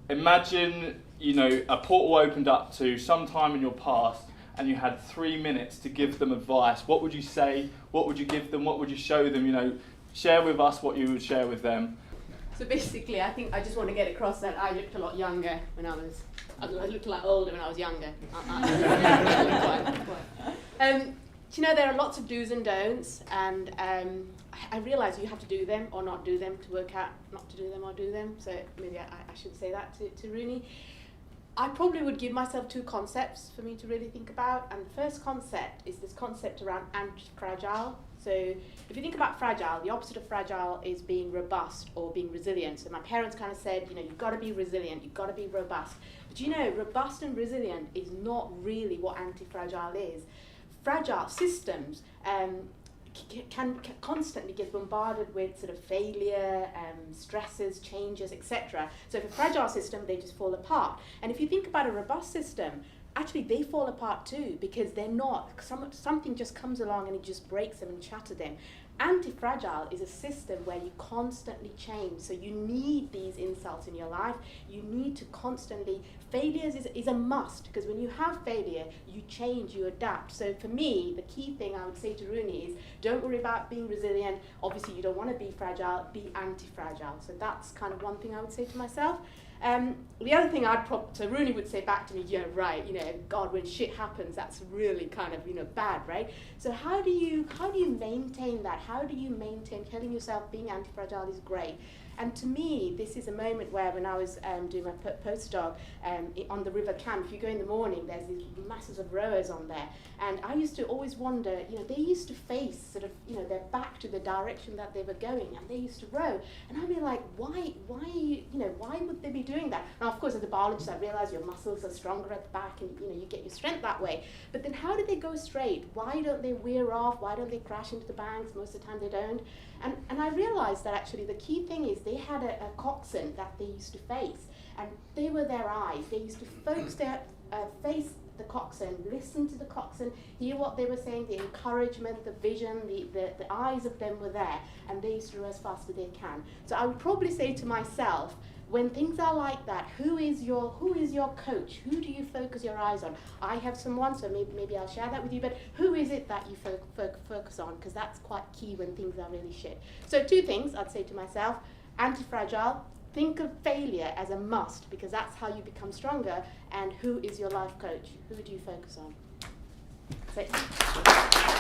imagine, a portal opened up to some time in your past and you had 3 minutes to give them advice. What would you say? What would you give them? What would you show them? Share with us what you would share with them. So basically, I think I just want to get across that I looked a lot younger when I looked a lot older when I was younger. There are lots of do's and don'ts, and I realise you have to do them or not do them to work out not to do them or do them. So maybe I should say that to Runi. I probably would give myself 2 concepts for me to really think about, and the first concept is this concept around anti-fragile. So if you think about fragile, the opposite of fragile is being robust or being resilient. So my parents kind of said, you've got to be resilient, you've got to be robust. But robust and resilient is not really what anti-fragile is. Fragile systems can constantly get bombarded with sort of failure, stresses, changes, etc. So if a fragile system, they just fall apart. And if you think about a robust system, actually they fall apart too, because they're not, something just comes along and it just breaks them and shatters them. Anti-fragile is a system where you constantly change, so you need these insults in your life. You need to constantly, failures is a must, because when you have failure, you change, you adapt. So for me, the key thing I would say to Runi is, don't worry about being resilient. Obviously you don't want to be fragile, be anti-fragile. So that's kind of one thing I would say to myself. The other thing so Runi would say back to me, right, God, when shit happens, that's really kind of, bad, right? So how do you maintain that? How do you maintain telling yourself being anti-fragile is great? And to me, this is a moment where when I was doing my postdoc on the River Cam, if you go in the morning, there's these masses of rowers on there. And I used to always wonder, they used to face sort of, their back to the direction that they were going, and they used to row. And I'd be like, why would they be doing that? Now, of course, as a biologist, I realize your muscles are stronger at the back and, you get your strength that way. But then how do they go straight? Why don't they veer off? Why don't they crash into the banks? Most of the time they don't. And I realized that actually the key thing is they had a coxswain that they used to face, and they were their eyes. They used to focus their face the coxswain, listen to the coxswain, hear what they were saying, the encouragement, the vision, the eyes of them were there, and they used to row as fast as they can. So I would probably say to myself, when things are like that, who is your coach? Who do you focus your eyes on? I have someone, so maybe I'll share that with you, but who is it that you focus on? Because that's quite key when things are really shit. So 2 things I'd say to myself: anti-fragile, think of failure as a must, because that's how you become stronger, and who is your life coach? Who do you focus on? That's it.